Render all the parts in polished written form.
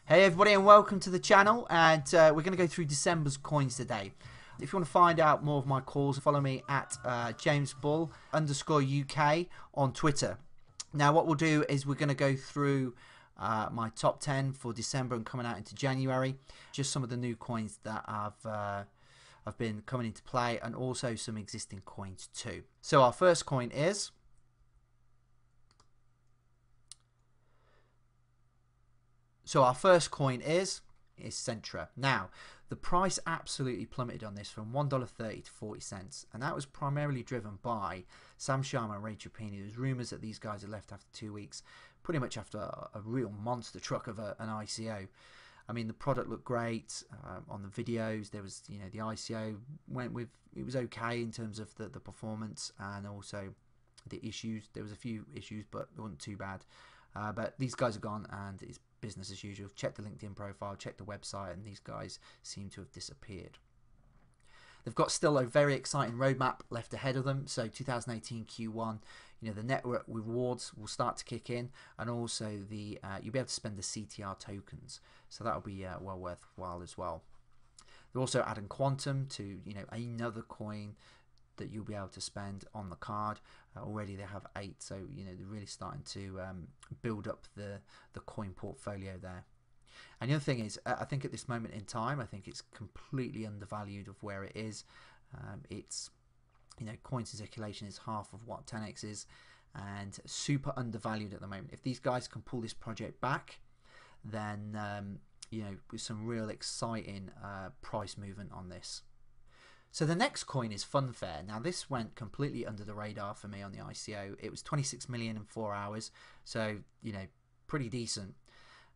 Hey everybody and welcome to the channel, and we're going to go through December's coins today. If you want to find out more of my calls, follow me at JamesBull_UK on Twitter. Now what we'll do is we're going to go through my top 10 for December and coming out into January. Just some of the new coins that have been coming into play, and also some existing coins too. So our first coin is Centra. Now, the price absolutely plummeted on this from $1.30 to 40 cents, and that was primarily driven by Sam Sharma and Ray Trapani. There's rumours that these guys had left after 2 weeks, pretty much after a real monster truck of an ICO. I mean, the product looked great on the videos. There was, the ICO went with, it was okay in terms of the performance and also the issues. There was a few issues, but it wasn't too bad. But these guys are gone, and it's business as usual. Check the LinkedIn profile, check the website, and these guys seem to have disappeared. They've got still a very exciting roadmap left ahead of them. So 2018 Q1, the network rewards will start to kick in, and also the you'll be able to spend the CTR tokens. So that'll be well worthwhile as well. They're also adding Quantum to another coin that you'll be able to spend on the card. Already they have 8, so they're really starting to build up the coin portfolio there. And the other thing is, I think at this moment in time, I think it's completely undervalued of where it is. It's coins in circulation is half of what 10x is, and super undervalued at the moment. If these guys can pull this project back, then with some real exciting price movement on this. So the next coin is Funfair. Now this went completely under the radar for me on the ICO. It was 26 million in 4 hours, so pretty decent.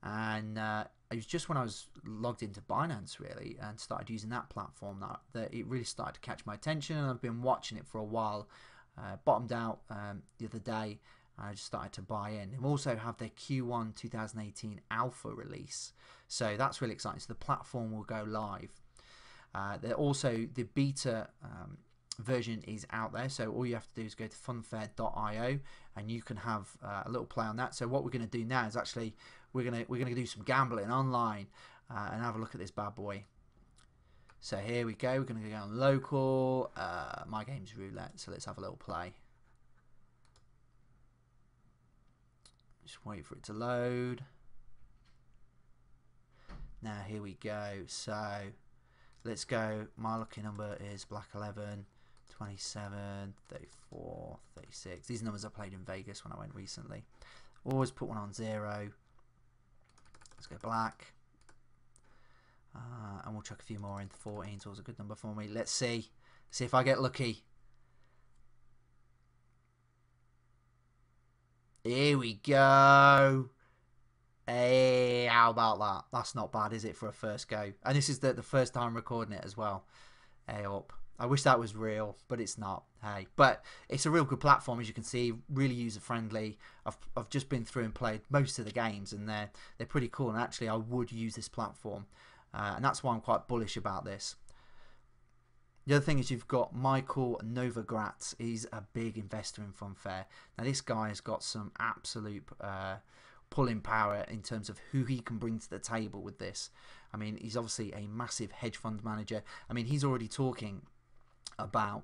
And it was just when I was logged into Binance really and started using that platform that it really started to catch my attention, and I've been watching it for a while. Bottomed out the other day. I just started to buy in. They also have their Q1 2018 alpha release, so that's really exciting. So the platform will go live. They're also, the beta version is out there, so all you have to do is go to funfair.io and you can have a little play on that. So what we're going to do now is actually we're gonna do some gambling online and have a look at this bad boy. So here we go. We're going to go on local. My game's roulette, so let's have a little play. Just wait for it to load. Now here we go. So let's go. My lucky number is black 11, 27, 34, 36. These numbers I played in Vegas when I went recently. Always put one on 0. Let's go black. And we'll chuck a few more in. 14 is always a good number for me. Let's see. See if I get lucky. Here we go. Hey, how about that? That's not bad, is it, for a first go? And this is the first time recording it as well. Hey up. I wish that was real, but it's not. Hey, but it's a real good platform, as you can see. Really user friendly. I've just been through and played most of the games, and they're pretty cool. And actually, I would use this platform, and that's why I'm quite bullish about this. The other thing is you've got Michael Novogratz. He's a big investor in Funfair. Now this guy has got some absolute pulling power in terms of who he can bring to the table with this. I mean, he's obviously a massive hedge fund manager. I mean, he's already talking about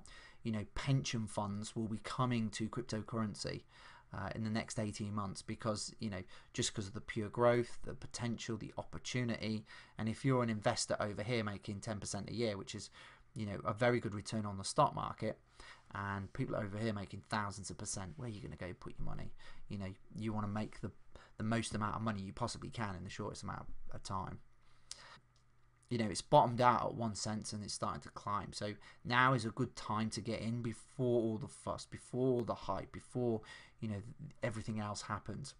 pension funds will be coming to cryptocurrency in the next 18 months because just because of the pure growth, the potential, the opportunity. And if you're an investor over here making 10% a year, which is a very good return on the stock market, and people over here making thousands of percent, where are you going to go put your money? You want to make the most amount of money you possibly can in the shortest amount of time. It's bottomed out at 1 cent and it's starting to climb. So now is a good time to get in before all the fuss, before all the hype, before everything else happens.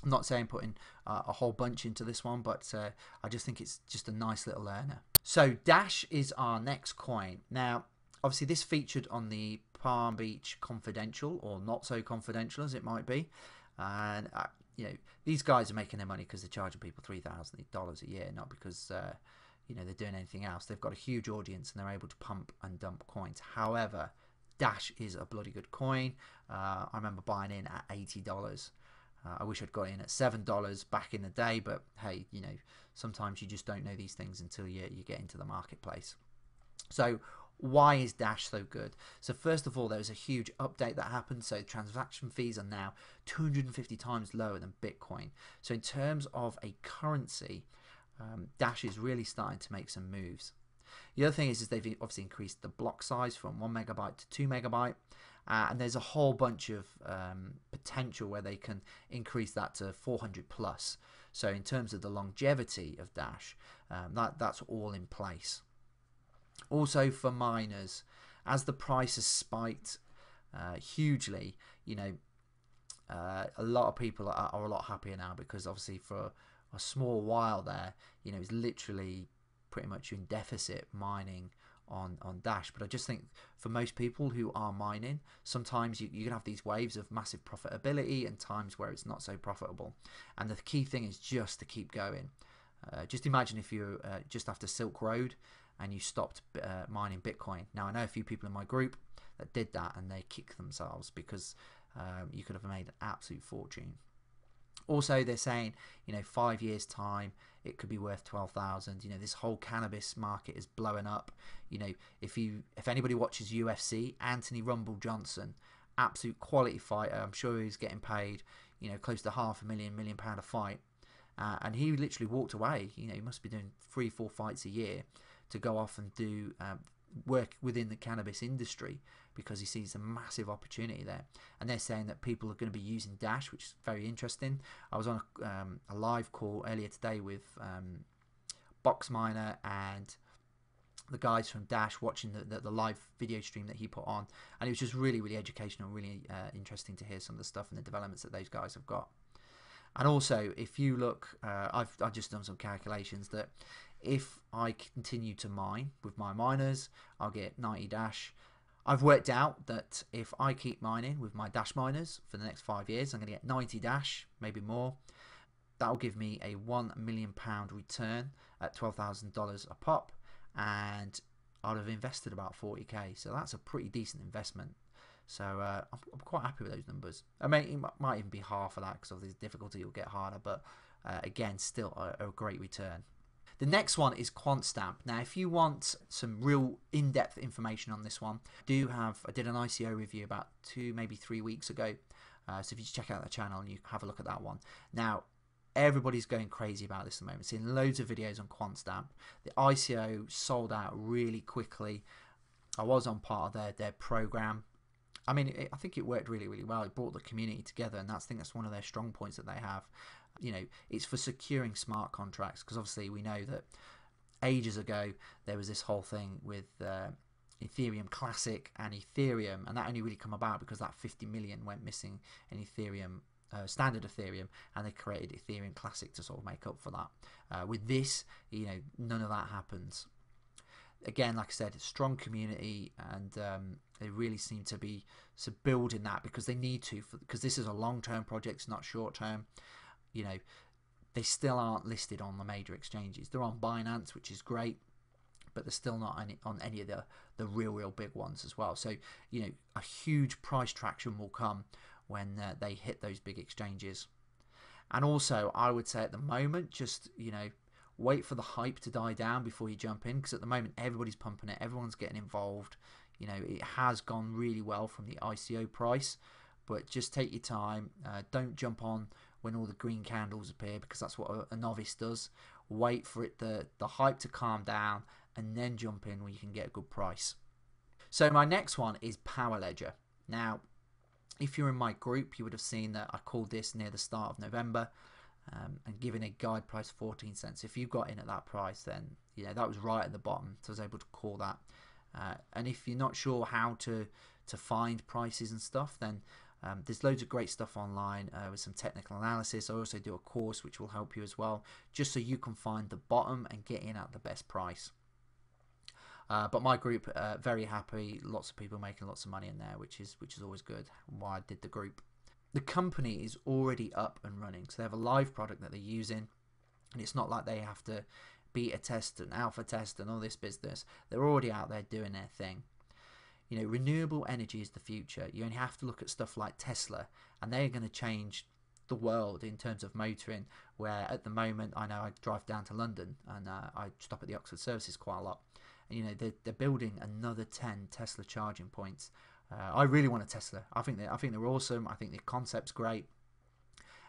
I'm not saying putting a whole bunch into this one, but I just think it's just a nice little earner. So Dash is our next coin. Now, obviously this featured on the Palm Beach Confidential, or not so confidential as it might be, and these guys are making their money because they're charging people $3,000 a year, not because they're doing anything else. They've got a huge audience and they're able to pump and dump coins. However, Dash is a bloody good coin. I remember buying in at $80. I wish I'd got in at $7 back in the day, but hey, you know, sometimes you just don't know these things until you get into the marketplace. So why is Dash so good? So first of all, there was a huge update that happened. So transaction fees are now 250 times lower than Bitcoin. So in terms of a currency, Dash is really starting to make some moves. The other thing is they've obviously increased the block size from 1 megabyte to 2 megabyte. And there's a whole bunch of potential where they can increase that to 400 plus. So in terms of the longevity of Dash, that's all in place. Also for miners, as the price has spiked hugely, you know, a lot of people are a lot happier now, because obviously for a small while there, you know, it's literally pretty much in deficit mining on Dash. But I just think for most people who are mining, sometimes you can have these waves of massive profitability and times where it's not so profitable. And the key thing is just to keep going. Just imagine if you're just after Silk Road and you stopped mining Bitcoin. Now I know a few people in my group that did that and they kicked themselves, because you could have made an absolute fortune. Also, they're saying, you know, 5 years time it could be worth 12,000. You know, this whole cannabis market is blowing up. You know, if anybody watches UFC, Anthony Rumble Johnson, absolute quality fighter. I'm sure he's getting paid, you know, close to £500,000 a fight. And he literally walked away. You know, he must be doing 3-4 fights a year to go off and do work within the cannabis industry, because he sees a massive opportunity there. And they're saying that people are going to be using Dash, which is very interesting. I was on a live call earlier today with Boxminer and the guys from Dash, watching the live video stream that he put on, and it was just really, really educational, really interesting to hear some of the stuff and the developments that those guys have got. And also, if you look, I've just done some calculations that if I continue to mine with my miners, I'll get 90 Dash. I've worked out that if I keep mining with my Dash miners for the next 5 years, I'm going to get 90 Dash, maybe more. That will give me a £1 million return at $12,000 a pop, and I'd have invested about 40k. So that's a pretty decent investment. So I'm quite happy with those numbers. I mean, it might even be half of that, because of the difficulty will get harder, but again, still a great return. The next one is Quan Stamp. Now, if you want some real in-depth information on this one, I did an ICO review about 2, maybe 3 weeks ago. So if you just check out the channel and you have a look at that one. Now, everybody's going crazy about this at the moment. Seeing loads of videos on Quan Stamp. The ICO sold out really quickly. I was on part of their program. I mean, I think it worked really, really well. It brought the community together, and I think that's one of their strong points that they have. You know, it's for securing smart contracts, because obviously we know that ages ago there was this whole thing with Ethereum Classic and Ethereum, and that only really come about because that 50 million went missing in Ethereum, standard Ethereum, and they created Ethereum Classic to sort of make up for that. With this, you know, none of that happens. Again, like I said, it's a strong community, and they really seem to be building that because they need to, because this is a long-term project, it's not short-term. You know, they still aren't listed on the major exchanges. They're on Binance, which is great, but they're still not on any of the real big ones as well. So, you know, a huge price traction will come when they hit those big exchanges. And also, I would say at the moment, just, you know, wait for the hype to die down before you jump in, because at the moment everybody's pumping it, everyone's getting involved. You know, it has gone really well from the ICO price, but just take your time. Don't jump on when all the green candles appear, because that's what a novice does. Wait for it the hype to calm down, and then jump in when you can get a good price. So my next one is Power Ledger. Now, if you're in my group, you would have seen that I called this near the start of November, and given a guide price of 14 cents. If you got in at that price, then you know that was right at the bottom, so I was able to call that. And if you're not sure how to find prices and stuff, then there's loads of great stuff online with some technical analysis. I also do a course which will help you as well, just so you can find the bottom and get in at the best price. But my group, very happy, lots of people making lots of money in there, which is always good. Why I did the group. The company is already up and running, so they have a live product that they're using, and it's not like they have to beta test and alpha test and all this business. They're already out there doing their thing. You know, renewable energy is the future. You only have to look at stuff like Tesla, and they're going to change the world in terms of motoring, where at the moment I know I drive down to London and I stop at the Oxford services quite a lot, and you know they're building another 10 Tesla charging points. I really want a Tesla. I think they're awesome. I think the concept's great.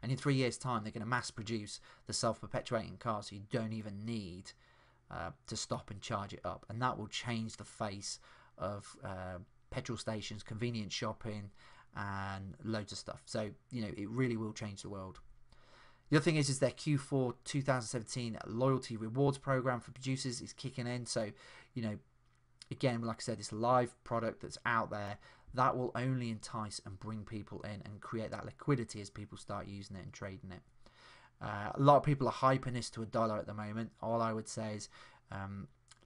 And in 3 years' time, they're going to mass produce the self-perpetuating car, so you don't even need to stop and charge it up. And that will change the face of petrol stations, convenience shopping, and loads of stuff. So, you know, it really will change the world. The other thing is their Q4 2017 loyalty rewards program for producers is kicking in. So, you know, again, like I said, it's a live product that's out there that will only entice and bring people in and create that liquidity as people start using it and trading it. A lot of people are hyping this to $1 at the moment. All I would say is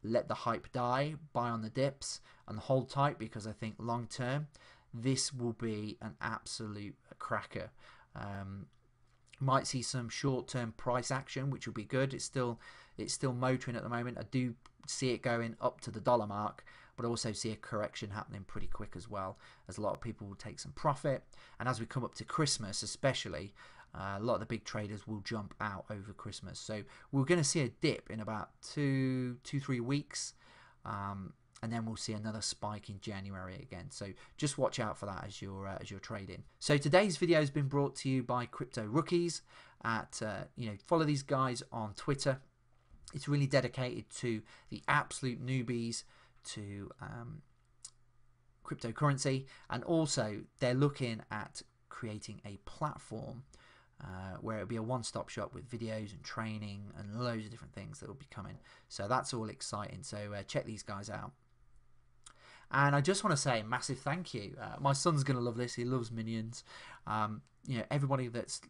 let the hype die, buy on the dips, and hold tight, because I think long term this will be an absolute cracker. Might see some short-term price action, which will be good. It's still motoring at the moment. I do see it going up to the $1 mark, but I also see a correction happening pretty quick as well, as a lot of people will take some profit. And as we come up to Christmas especially, a lot of the big traders will jump out over Christmas. So we're going to see a dip in about 2-3 weeks, and then we'll see another spike in January again. So just watch out for that as you're trading. So today's video has been brought to you by Crypto Rookies. Follow these guys on Twitter. It's really dedicated to the absolute newbies to cryptocurrency, and also they're looking at creating a platform where it'll be a one-stop shop with videos and training and loads of different things that will be coming. So that's all exciting. So check these guys out. And I just want to say a massive thank you. My son's going to love this. He loves Minions. Everybody that's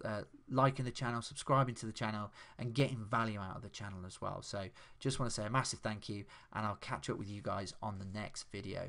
liking the channel, subscribing to the channel, and getting value out of the channel as well. So just want to say a massive thank you, and I'll catch up with you guys on the next video.